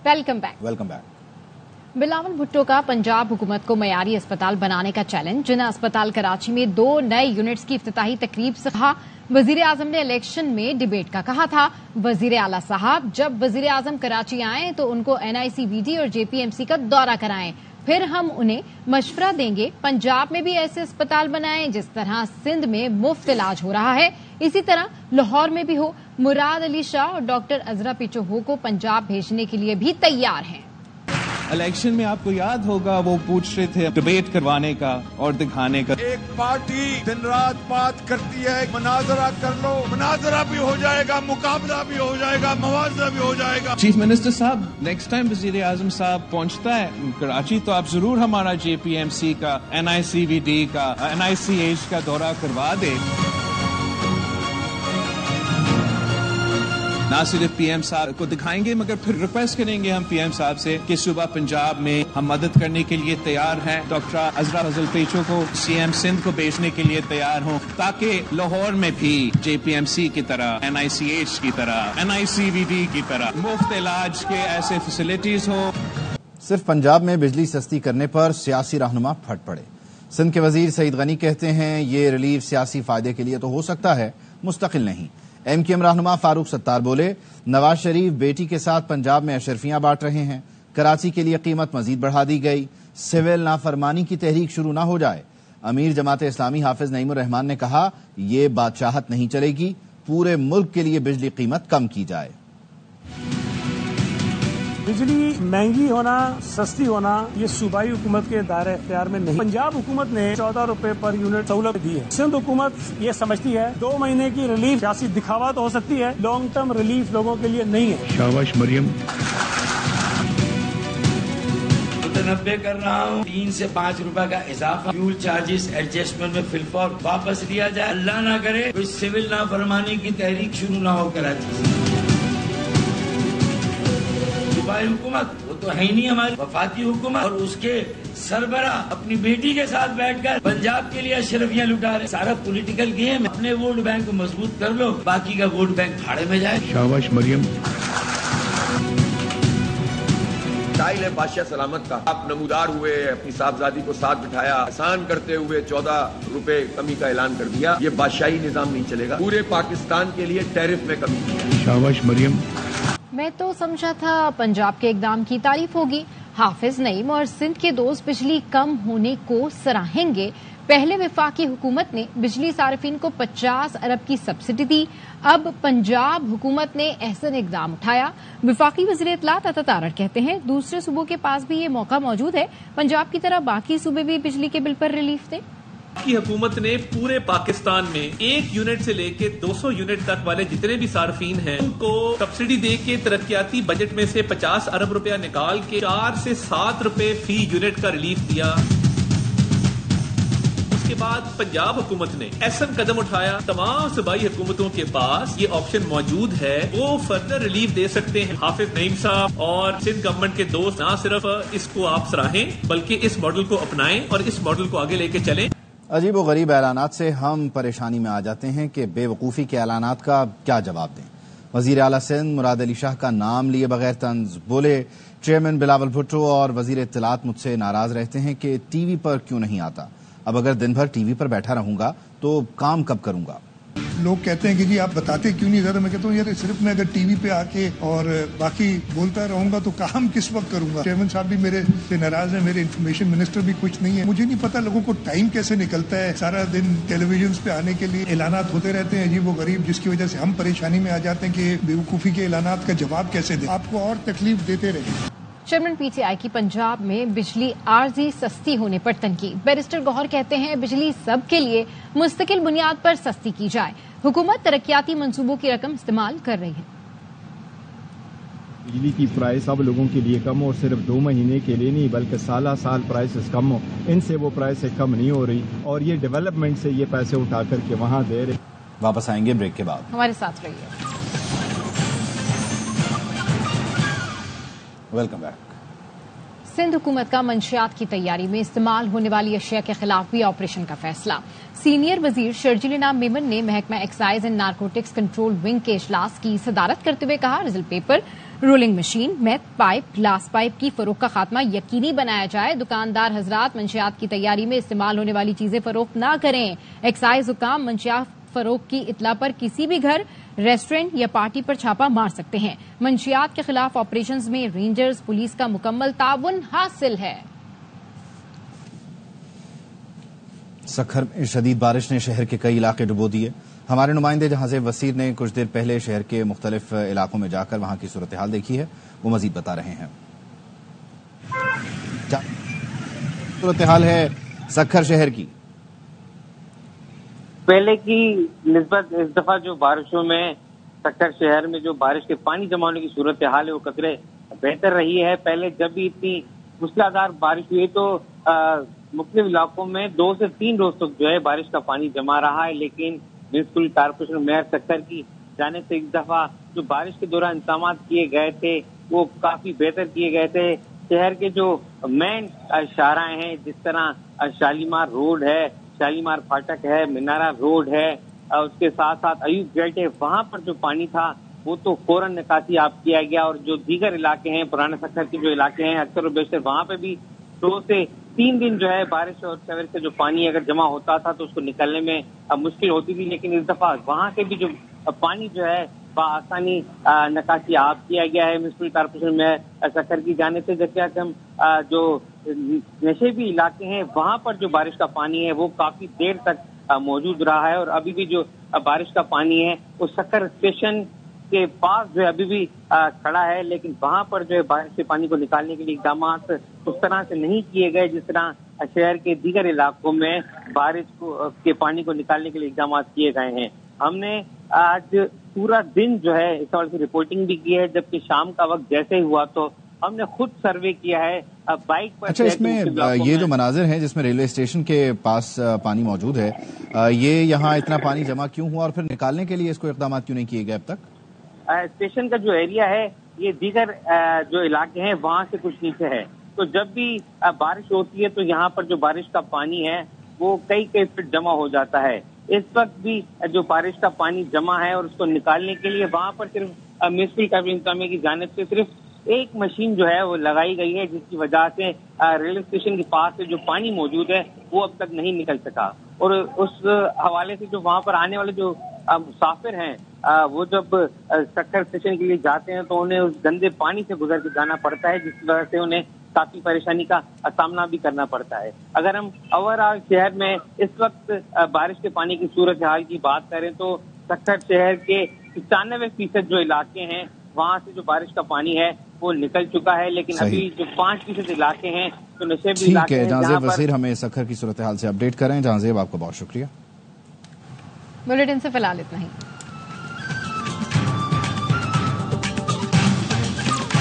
Welcome back. Bilawal Bhutto का पंजाब हुकूमत को मयारी अस्पताल बनाने का चैलेंज। जिना अस्पताल कराची में 2 नए यूनिट्स की इफ्तिताही तकरीब से कहा। वजीर आजम ने इलेक्शन में डिबेट का कहा था। वजीर आला साहब जब वजीर आजम कराची आए तो उनको NICVD और JPMC का दौरा कराएं, फिर हम उन्हें मशवरा देंगे पंजाब में भी ऐसे अस्पताल बनाएं जिस तरह सिंध में मुफ्त इलाज हो रहा है, इसी तरह लाहौर में भी हो। मुराद अली शाह और डॉक्टर अजरा पिचोहो को पंजाब भेजने के लिए भी तैयार हैं। इलेक्शन में आपको याद होगा वो पूछ रहे थे डिबेट करवाने का और दिखाने का। एक पार्टी दिन रात बात करती है, मनाजरा कर लो, मनाजरा भी हो जाएगा, मुकाबला भी हो जाएगा, मवाजा भी हो जाएगा। चीफ मिनिस्टर साहब नेक्स्ट टाइम वजीर आजम साहब पहुंचता है कराची तो आप जरूर हमारा JPMC का, NICVD का, NICH का दौरा करवा दे। ना सिर्फ PM साहब को दिखाएंगे मगर फिर रिक्वेस्ट करेंगे हम PM साहब से कि सुबह पंजाब में हम मदद करने के लिए तैयार हैं। डॉक्टर अजरा पेचो को CM सिंध को भेजने के लिए तैयार हों ताकि लाहौर में भी JPMC की तरह, NICH की तरह, NICVD की तरह मुफ्त इलाज के ऐसे फैसिलिटीज हो। सिर्फ पंजाब में बिजली सस्ती करने पर सियासी रहनुमा फट पड़े। सिंध के वजीर सईद गनी कहते हैं ये रिलीफ सियासी फायदे के लिए तो हो सकता है, मुस्तकिल नहीं। MQM रहनुमा फारूक सत्तार बोले नवाज शरीफ बेटी के साथ पंजाब में अशरफियां बांट रहे हैं। कराची के लिए कीमत मजीद बढ़ा दी गई। सिविल नाफरमानी की तहरीक शुरू ना हो जाए। अमीर जमात इस्लामी हाफिज नईमुर रहमान ने कहा ये बादशाहत नहीं चलेगी, पूरे मुल्क के लिए बिजली कीमत कम की जाए। बिजली महंगी होना, सस्ती होना ये सूबाई हुकूमत के दायरे इख्तियार में नहीं। पंजाब हुकूमत ने 14 रुपए पर यूनिट सहूलत दी है। सिंध हुकूमत ये समझती है 2 महीने की रिलीफ सियासी दिखावा तो हो सकती है, लॉन्ग टर्म रिलीफ लोगों के लिए नहीं है। शाबाश मरियम। 90 कर रहा हूँ, 3 से 5 रुपए का इजाफा फ्यूल चार्जेस एडजस्टमेंट में फिलफॉर वापस लिया जाए। अल्लाह ना करे कोई सिविल नाफरमानी की तहरीक शुरू ना हो कराची से। सूबाई हुकूमत वो तो है ही नहीं हमारी वफाती हुकूमत, और उसके सरबरा अपनी बेटी के साथ बैठकर पंजाब के लिए अशरफियां लुटा रहे। सारा पॉलिटिकल गेम। अपने वोट बैंक को मजबूत कर लो, बाकी का वोट बैंक फाड़े में जाए। शाबाश मरियम। स्टाइल है बादशाह सलामत का। आप नमूदार हुए, अपनी साहबजादी को साथ बिठाया, आसान करते हुए 14 रुपए कमी का ऐलान कर दिया। ये बादशाही निजाम नहीं चलेगा। पूरे पाकिस्तान के लिए टैरिफ में कमी की है। शाबाश मरियम। मैं तो समझा था पंजाब के इकदाम की तारीफ होगी। हाफिज नईम और सिंध के दोस्त बिजली कम होने को सराहेंगे। पहले वफाकी हुकूमत ने बिजली सार्फिन को 50 अरब की सब्सिडी दी, अब पंजाब हुकूमत ने ऐसा इकदाम उठाया। वफाकी वज़ीर इत्तलात अता तारड़ कहते हैं दूसरे सूबों के पास भी ये मौका मौजूद है, पंजाब की तरह बाकी सूबे भी बिजली के बिल पर रिलीफ दें। की हुकूमत ने पूरे पाकिस्तान में 1 यूनिट से लेके 200 यूनिट तक वाले जितने भी सार्फिन हैं उनको सब्सिडी दे के तरक्याती बजट में से 50 अरब रुपया निकाल के 4 से 7 रुपए फी यूनिट का रिलीफ दिया। उसके बाद पंजाब हुकूमत ने ऐसा कदम उठाया, तमाम सूबाई हुकूमतों के पास ये ऑप्शन मौजूद है, वो फर्दर रिलीफ दे सकते हैं। हाफिज नईम साहब और सिंध गवर्नमेंट के दोस्त ना सिर्फ इसको आप सराहें बल्कि इस मॉडल को अपनाएं और इस मॉडल को आगे लेके चलें। अजीब व गरीब ऐलानात से हम परेशानी में आ जाते हैं कि बेवकूफ़ी के ऐलानात का क्या जवाब दें। वजीर आला सिंध मुराद अली शाह का नाम लिए बगैर तंज बोले। चेयरमैन बिलावल भुट्टो और वजीर इत्तलात मुझसे नाराज रहते हैं कि टीवी पर क्यों नहीं आता। अब अगर दिन भर टीवी पर बैठा रहूंगा तो काम कब करूंगा। लोग कहते हैं कि जी आप बताते क्यों नहीं ज़्यादा। मैं कहता हूँ यार सिर्फ मैं अगर टीवी पे आके और बाकी बोलता रहूंगा तो काम किस वक्त करूंगा। चेयरमैन साहब भी मेरे से नाराज है, मेरे इंफॉर्मेशन मिनिस्टर भी कुछ नहीं है। मुझे नहीं पता लोगों को टाइम कैसे निकलता है सारा दिन टेलीविजन पे आने के लिए। ऐलानात होते रहते हैं अजीब व गरीब, जिसकी वजह से हम परेशानी में आ जाते हैं कि बेवकूफ़ी के ऐलानात का जवाब कैसे दें। आपको और तकलीफ देते रहे। चेयरमैन PTI की पंजाब में बिजली आर्जी सस्ती होने पर तनकीद। बैरिस्टर गौहर कहते हैं बिजली सब के लिए मुस्तकिल बुनियाद पर सस्ती की जाए। हुकूमत तरक्याती मंसूबों की रकम इस्तेमाल कर रही है। बिजली की प्राइस अब लोगों के लिए कम, और सिर्फ 2 महीने के लिए नहीं बल्कि साल प्राइसेस कम हो, इनसे वो प्राइसें कम नहीं हो रही और ये डेवलपमेंट से ये पैसे उठा करके वहाँ दे रहे। वापस आएंगे ब्रेक के बाद, हमारे साथ रहिए। Welcome back. सिंध हुकूमत का मंशियात की तैयारी में इस्तेमाल होने वाली अशिया के खिलाफ भी ऑपरेशन का फैसला। सीनियर वजीर शर्जील इनाम मेमन ने महकमा excise and narcotics control wing के इजलास की सदारत करते हुए कहा result paper rolling machine, meth pipe, glass pipe کی فروخت کا خاتمہ یقینی بنایا جائے۔ دکاندار حضرات منشیات کی تیاری میں استعمال ہونے والی چیزیں فروخت نہ کریں۔ ایکسائز حکام منشیات فروخت کی اطلاع پر کسی بھی گھر، ریسٹورینٹ یا پارٹی پر چھاپہ مار سکتے ہیں۔ منشیات کے خلاف آپریشنز میں رینجرز پولیس کا مکمل تعاون حاصل ہے۔ سکھر میں شدید بارش نے شہر کے کئی علاقے ڈبو دیے۔ ہمارے نمائندے جہانزیب وسیر نے کچھ دیر پہلے شہر کے مختلف علاقوں میں جا کر وہاں کی صورتحال دیکھی ہے، وہ مزید بتا رہے ہیں۔ صورتحال ہے سکھر شہر کی۔ پہلے کی نسبت اس دفعہ جو بارشوں میں سکھر شہر میں جو بارش کے پانی جمع ہونے کی صورتحال ہے وہ قدرے بہتر رہی ہے۔ پہلے جب بھی اتنی موسلادھار بارش ہوئی تو مختلف علاقوں میں 2 سے 3 روز تک جو ہے بارش کا پانی جمع رہا ہے، لیکن میونسپل کارپوریشن میئر سکھر کی جانب سے اس دفعہ جو بارش کے دوران انتظامات کیے گئے تھے وہ کافی بہتر کیے گئے تھے۔ شہر کے جو مین شاہراہیں ہیں جس طرح شالیمار روڈ ہے، شالیمار پھاٹک ہے، منارہ روڈ ہے، اس کے ساتھ ساتھ ایوب گیٹ ہے، وہاں پر جو پانی تھا وہ تو فوراً نکاسی آپ کیا گیا، اور جو دیگر علاقے ہیں پرانے سکھر کے جو علاقے ہیں اکثر و بیشتر وہاں پہ بھی 2 سے 3 دن جو ہے بارش اور سویر سے جو پانی اگر جمع ہوتا تھا تو اس کو نکلنے میں مشکل ہوتی تھی، لیکن اس دفعہ وہاں کے بھی جو پانی جو ہے بآسانی نکاسی آپ کیا گیا ہے میونسپل کارپوریشن میں سکھر کی جانب سے۔ جیسے کہ ہم جو نشیبی علاقے ہیں وہاں پر جو بارش کا پانی ہے وہ کافی دیر تک موجود رہا ہے، اور ابھی بھی جو بارش کا پانی ہے وہ سکھر اسٹیشن کے پاس جو ہے ابھی بھی کھڑا ہے، لیکن وہاں پر جو ہے بارش کے پانی کو نکالنے کے لیے اقدامات اس طرح سے نہیں کیے گئے جس طرح شہر کے دیگر علاقوں میں بارش کے پانی کو نکالنے کے لیے اقدامات کیے گئے ہیں۔ ہم نے آج پورا دن جو ہے اس حوالے سے رپورٹنگ بھی کی ہے، جبکہ شام کا وقت جیسے ہوا تو ہم نے خود سروے کیا ہے بائک پر۔ اچھا، اس میں یہ جو مناظر ہیں جس میں ریلوے اسٹیشن کے پاس پانی موجود ہے، یہ یہاں اتنا پانی جمع کیوں ہوا اور پھر نکالنے کے لیے اس کو اقدامات کیوں نہیں کیے گئے اب تک؟ اسٹیشن کا جو ایریا ہے یہ دیگر جو علاقے ہیں وہاں سے کچھ نیچے ہے، تو جب بھی بارش ہوتی ہے تو یہاں پر جو بارش کا پانی ہے وہ کئی فٹ جمع ہو جاتا ہے۔ اس وقت بھی جو بارش کا پانی جمع ہے اور اس کو نکالنے کے لیے وہاں پر صرف میونسپل کارپوریشن انتظامیہ کی جانب سے صرف ایک مشین جو ہے وہ لگائی گئی ہے، جس کی وجہ سے ریلوے اسٹیشن کے پاس سے جو پانی موجود ہے وہ اب تک نہیں نکل سکا، اور اس حوالے سے جو وہاں پر آنے والے جو مسافر ہیں وہ جب سکھر اسٹیشن کے لیے جاتے ہیں تو انہیں اس گندے پانی سے گزر کے جانا پڑتا ہے، جس کی وجہ سے انہیں کافی پریشانی کا سامنا بھی کرنا پڑتا ہے۔ اگر ہم اوور آل شہر میں اس وقت بارش کے پانی کی صورتحال کی بات کریں تو سکھر شہر کے 95% جو علاقے ہیں وہاں سے جو بارش کا پانی ہے وہ نکل چکا ہے، لیکن ابھی جو 5% علاقے ہیں تو نشیبی علاقے ہیں۔ جہانزیب وسیر ہمیں سکھر کی صورتحال سے اپڈیٹ کریں۔ جہانزیب، آپ کا بہت شکریہ۔ بلیٹن سے فی الحال اتنا ہی۔